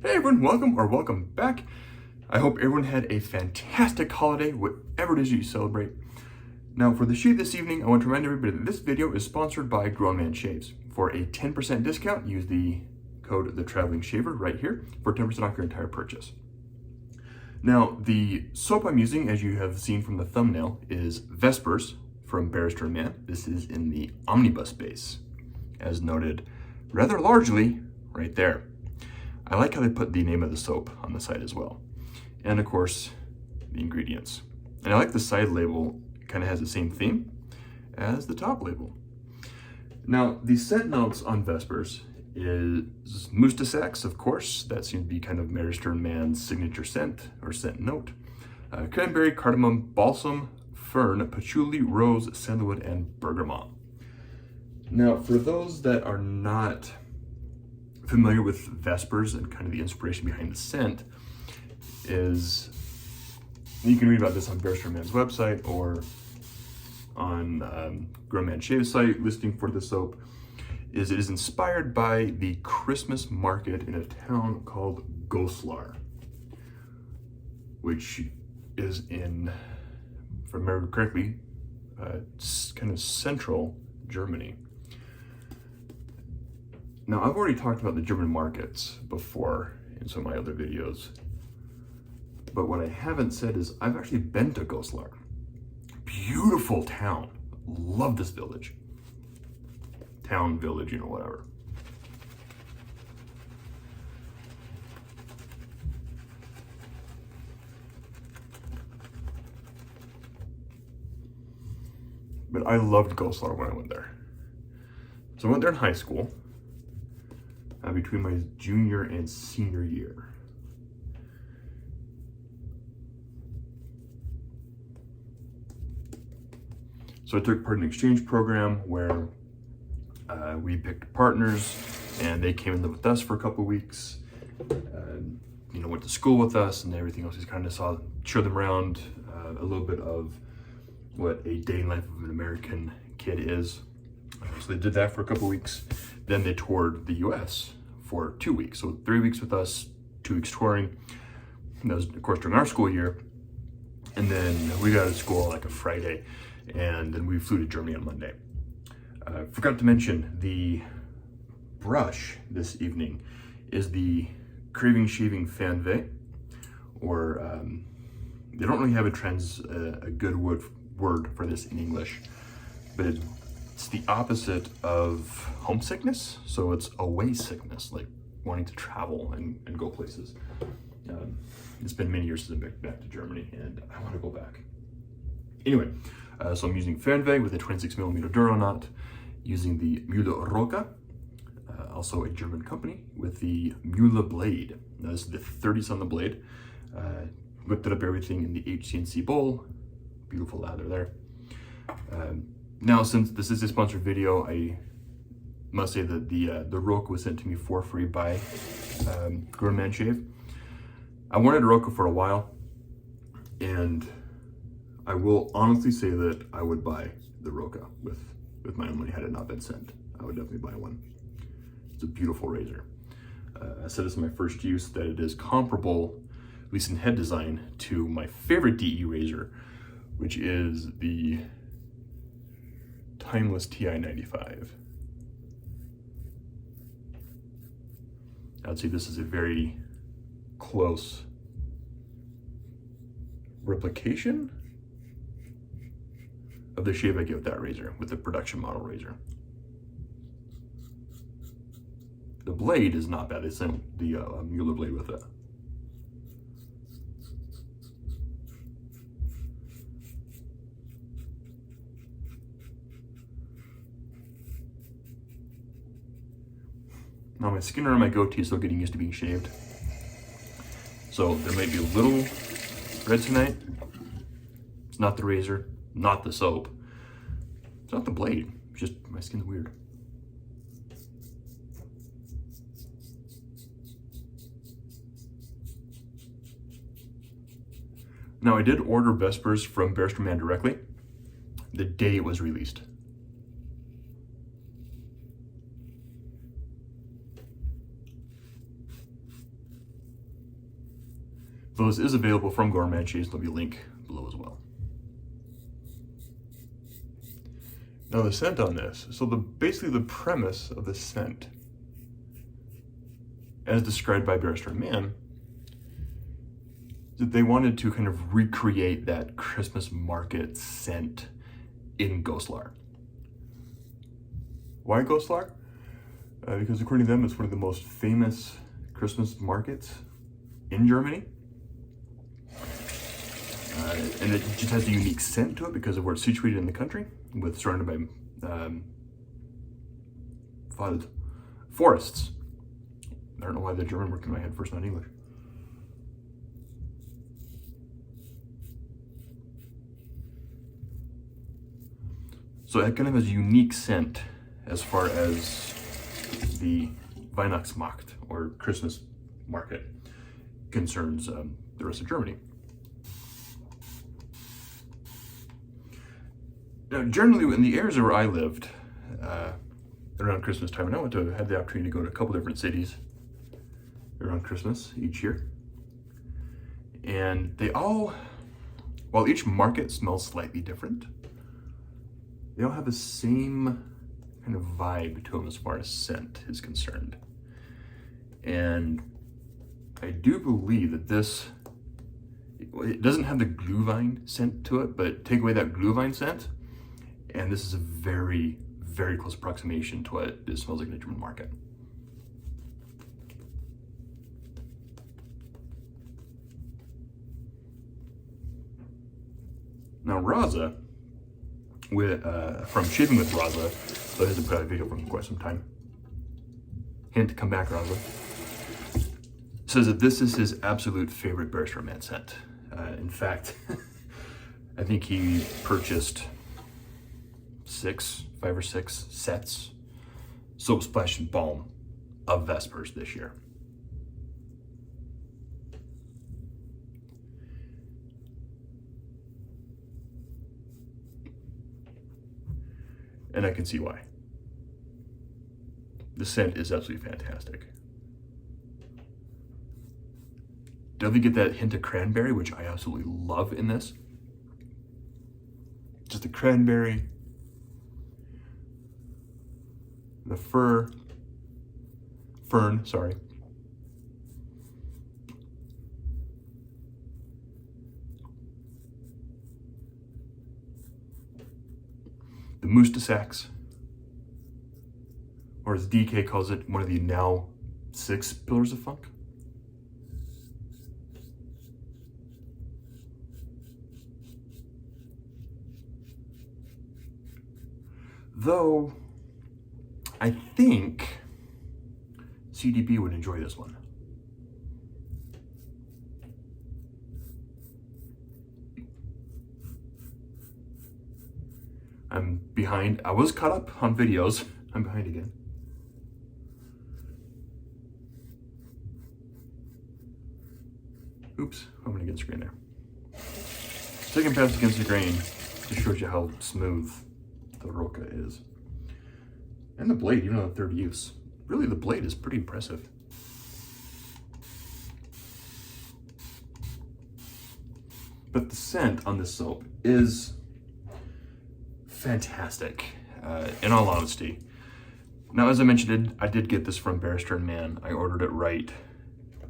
Hey everyone, welcome back. I hope everyone had a fantastic holiday, whatever it is you celebrate. Now for the shave this evening, I want to remind everybody that this video is sponsored by Grown Man Shaves. For a 10% discount, use the code TheTravelingShaver right here for 10% off your entire purchase. Now the soap I'm using, as you have seen from the thumbnail, is Vespers from Barrister and Mann. This is in the omnibus base, as noted rather largely right there. I like how they put the name of the soap on the side as well. And of course, the ingredients. And I like the side label, it kind of has the same theme as the top label. Now, the scent notes on Vespers is Mustasax, of course. That seems to be kind of Barrister and Mann's signature scent, or scent note. Cranberry, cardamom, balsam, fern, patchouli, rose, sandalwood, and bergamot. Now, for those that are not familiar with Vespers and kind of the inspiration behind the scent, is you can read about this on Barrister and Mann's website or on Grown Man Shave's site listing for the soap. It is inspired by the Christmas market in a town called Goslar, which is in, if I remember correctly, kind of central Germany. Now, I've already talked about the German markets before in some of my other videos, but what I haven't said is I've actually been to Goslar. Beautiful town. Love this village. Town, village, you know, whatever. But I loved Goslar when I went there. So I went there in high school. Between my junior and senior year. So I took part in an exchange program where we picked partners and they came and lived with us for a couple of weeks. Went to school with us and everything else. Just kind of showed them around a little bit of what a day in life of an American kid is. So they did that for a couple of weeks. Then they toured the US for 2 weeks. So 3 weeks with us, 2 weeks touring. And that was, of course, during our school year. And then we got out of school like a Friday, and then we flew to Germany on Monday. Forgot to mention, the brush this evening is the Craving Shaving Fanvé, or they don't really have a good word for this in English, but it's the opposite of homesickness. So it's away sickness, like wanting to travel and go places. It's been many years since I've been back to Germany and I want to go back. Anyway, so I'm using Fanvé with a 26mm Duro knot, using the Muhle Rocca, also a German company, with the Muhle blade. Now this is the 30s on the blade. Whipped it up everything in the HCNC bowl. Beautiful lather there. Now, since this is a sponsored video, I must say that the Rocca was sent to me for free by Grown Man Shave. I wanted a Rocca for a while, and I will honestly say that I would buy the Rocca with my own money had it not been sent. I would definitely buy one. It's a beautiful razor. I said this in my first use that it is comparable, at least in head design, to my favorite DE razor, which is the Timeless TI-95. I'd say this is a very close replication of the shave I get with that razor, with the production model razor. The blade is not bad. They sent the Muhle blade with it. Now my skin around my goatee is still getting used to being shaved. So there might be a little red tonight. It's not the razor, not the soap. It's not the blade, it's just my skin's weird. Now I did order Vespers from Barrister and Mann directly the day it was released. Though this is available from Gourmet Cheese, there'll be a link below as well. Now the scent on this. So basically the premise of the scent, as described by Barrister and Mann, that they wanted to kind of recreate that Christmas market scent in Goslar. Why Goslar? Because according to them, it's one of the most famous Christmas markets in Germany. And it just has a unique scent to it because of where it's situated in the country, surrounded by forests. I don't know why the German worked in my head first, not English. So it kind of has a unique scent as far as the Weihnachtsmarkt, or Christmas market, concerns the rest of Germany. Now, generally in the areas where I lived around Christmas time, and I had the opportunity to go to a couple different cities around Christmas each year. And they all, while each market smells slightly different, they all have the same kind of vibe to them as far as scent is concerned. And I do believe that it doesn't have the Glühwein scent to it, but take away that Glühwein scent, and this is a very, very close approximation to what it smells like in a German market. Now Raza, from Shaving with Raza, so he hasn't put out a video for quite some time. Hint, come back Raza. Says that this is his absolute favorite Barrister and Mann scent. In fact, I think he purchased 5 or 6 sets, soap, splash, and balm of Vespers this year. And I can see why. The scent is absolutely fantastic. Definitely get that hint of cranberry, which I absolutely love in this. Just the cranberry, the fern, sorry. The Mustasax, or as DK calls it, one of the now 6 pillars of funk. Though, I think CDB would enjoy this one. I'm behind. I was caught up on videos. I'm behind again. Oops, I'm gonna get screen there. Second pass against the grain just shows you how smooth the Rocca is. And the blade, even on the third use. Really, the blade is pretty impressive. But the scent on this soap is fantastic, in all honesty. Now, as I mentioned, I did get this from Barrister and Mann. I ordered it right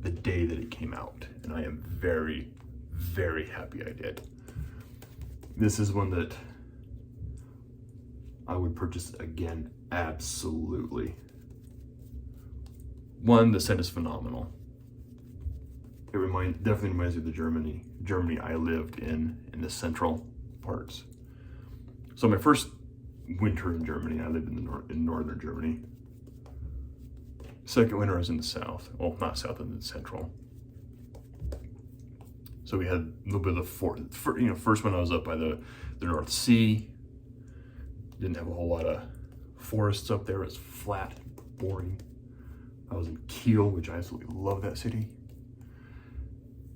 the day that it came out, and I am very, very happy I did. This is one that I would purchase again, absolutely. One, the scent is phenomenal. It definitely reminds me of the Germany I lived in the central parts. So my first winter in Germany, I lived in northern Germany. Second winter I was in the south. Well, not south, in the central. So we had a little bit of first one I was up by the North Sea. Didn't have a whole lot of forests up there. It was flat, boring. I was in Kiel, which I absolutely love that city.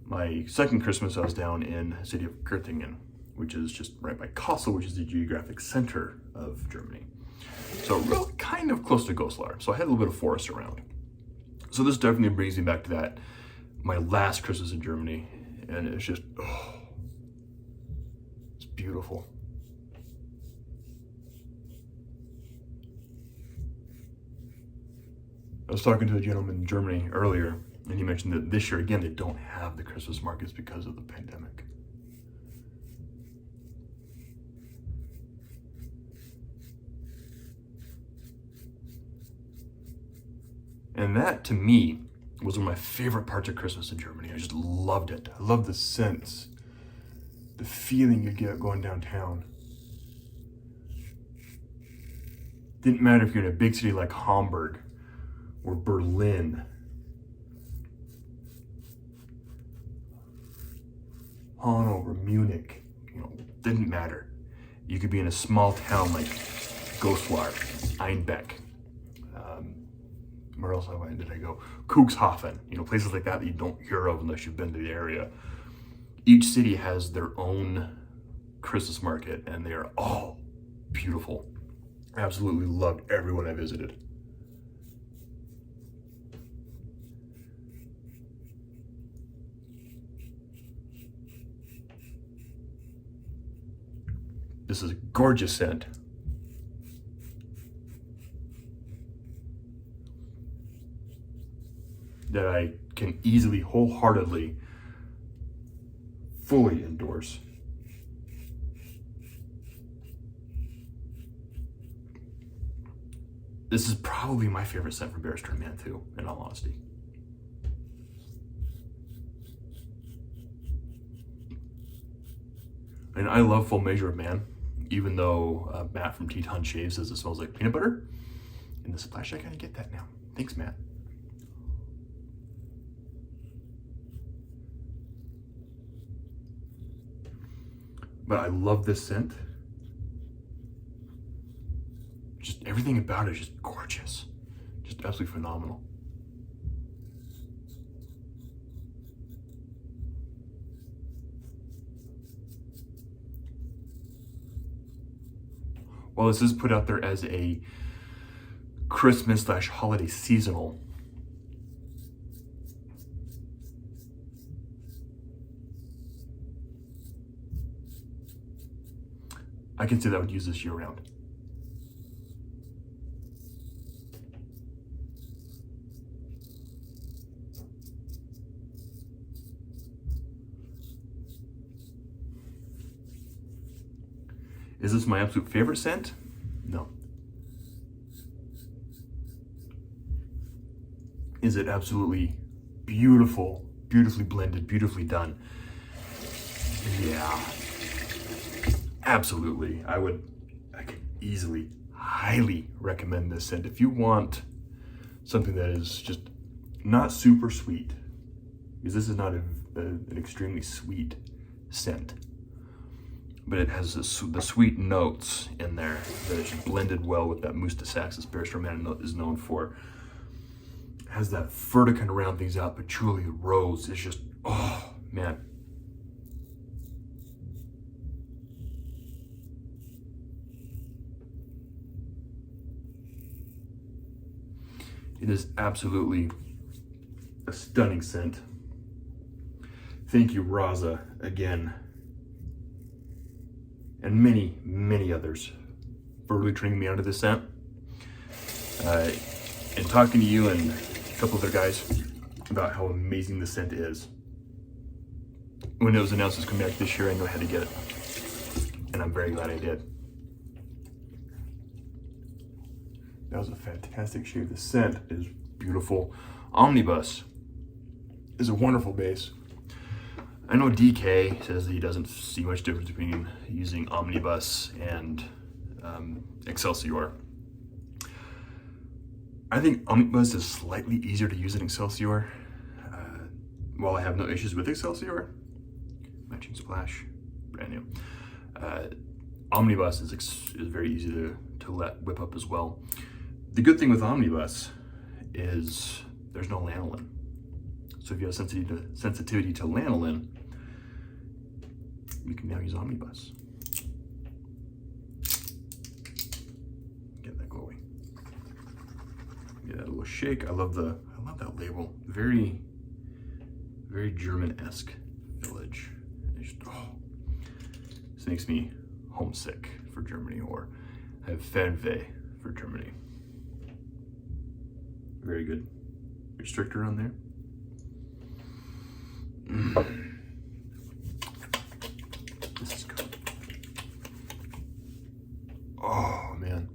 My second Christmas, I was down in the city of Göttingen, which is just right by Kassel, which is the geographic center of Germany. So real kind of close to Goslar. So I had a little bit of forest around. So this definitely brings me back to that, my last Christmas in Germany, And it's just, oh, it's beautiful. I was talking to a gentleman in Germany earlier, and he mentioned that this year, again, they don't have the Christmas markets because of the pandemic. And that, to me, was one of my favorite parts of Christmas in Germany. I just loved it. I loved the sense, the feeling you get going downtown. Didn't matter if you're in a big city like Hamburg or Berlin, Hanover, Munich, didn't matter. You could be in a small town like Goslar, Einbeck, where else did I go? Cuxhaven, places like that you don't hear of unless you've been to the area. Each city has their own Christmas market, and they are all beautiful. Absolutely loved everyone I visited. This is a gorgeous scent. That I can easily, wholeheartedly, fully endorse. This is probably my favorite scent from Barrister and Mann too, in all honesty. And I love Full Measure of Man, even though Matt from Teton Shave says it smells like peanut butter. In the splash, I kind of get that now. Thanks, Matt. But I love this scent. Just everything about it is just gorgeous. Just absolutely phenomenal. While this is put out there as a Christmas/holiday seasonal, I can say that I would use this year round. Is this my absolute favorite scent? No. Is it absolutely beautiful, beautifully blended, beautifully done? Yeah. Absolutely. I could easily, highly recommend this scent. If you want something that is just not super sweet, because this is not an extremely sweet scent, but it has the sweet notes in there that is blended well with that mousse de Saxe Barrister and Mann is known for. It has that fur to kind of round things out, patchouli, rose. It's just, oh man. It is absolutely a stunning scent. Thank you, Raza, again, and many, many others for really turning me onto this scent. And talking to you and a couple other guys about how amazing this scent is. When it was announced it's coming back this year, I knew I had to get it. And I'm very glad I did. That was a fantastic shade. The scent is beautiful. Omnibus is a wonderful base. I know DK says that he doesn't see much difference between using Omnibus and Excelsior. I think Omnibus is slightly easier to use than Excelsior. While I have no issues with Excelsior, matching splash, brand new. Omnibus is very easy to let whip up as well. The good thing with Omnibus is there's no lanolin. So if you have sensitivity to lanolin, you can now use Omnibus. Get that glowing. Get that little shake. I love that label. Very, very German-esque village. This makes me homesick for Germany, or I have Fernweh for Germany. Very good. Restrictor on there. This is good. Oh man.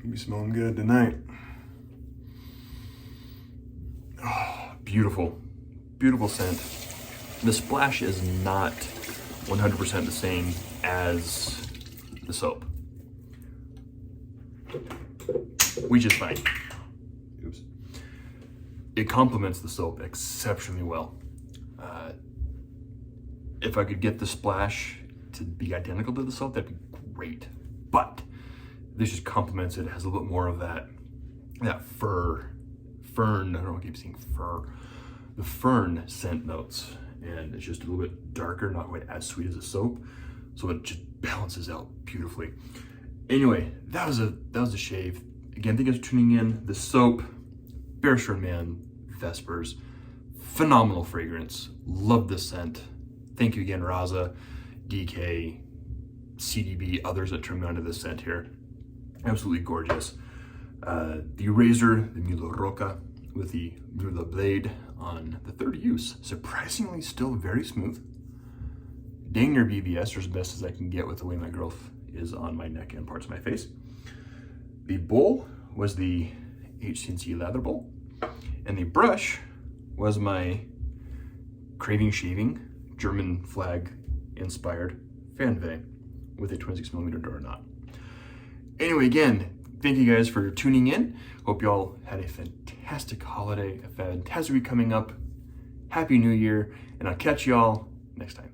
You smelling good tonight. Oh, beautiful, beautiful scent. The splash is not 100% the same as the soap, which is fine. Oops. It complements the soap exceptionally well. If I could get the splash to be identical to the soap, that'd be great. But this just complements it. It has a little bit more of that fern, I don't know, I keep saying fur. The fern scent notes. And it's just a little bit darker, not quite as sweet as the soap. So it just balances out beautifully. Anyway, that was a shave. Again, thank you guys for tuning in. The soap, Barrister and Mann, Vespers. Phenomenal fragrance. Love the scent. Thank you again, Raza, DK, CDB, others that turned me onto this scent here. Absolutely gorgeous. The razor, the Muhle Rocca with the Muhle blade on the third use. Surprisingly still very smooth. Dang near BBS, or as best as I can get with the way my growth is on my neck and parts of my face. The bowl was the HCNC lather bowl. And the brush was my Craving Shaving German flag inspired Fernweh with a 26mm door knot. Anyway, again, thank you guys for tuning in. Hope you all had a fantastic holiday, a fantastic week coming up. Happy New Year, and I'll catch you all next time.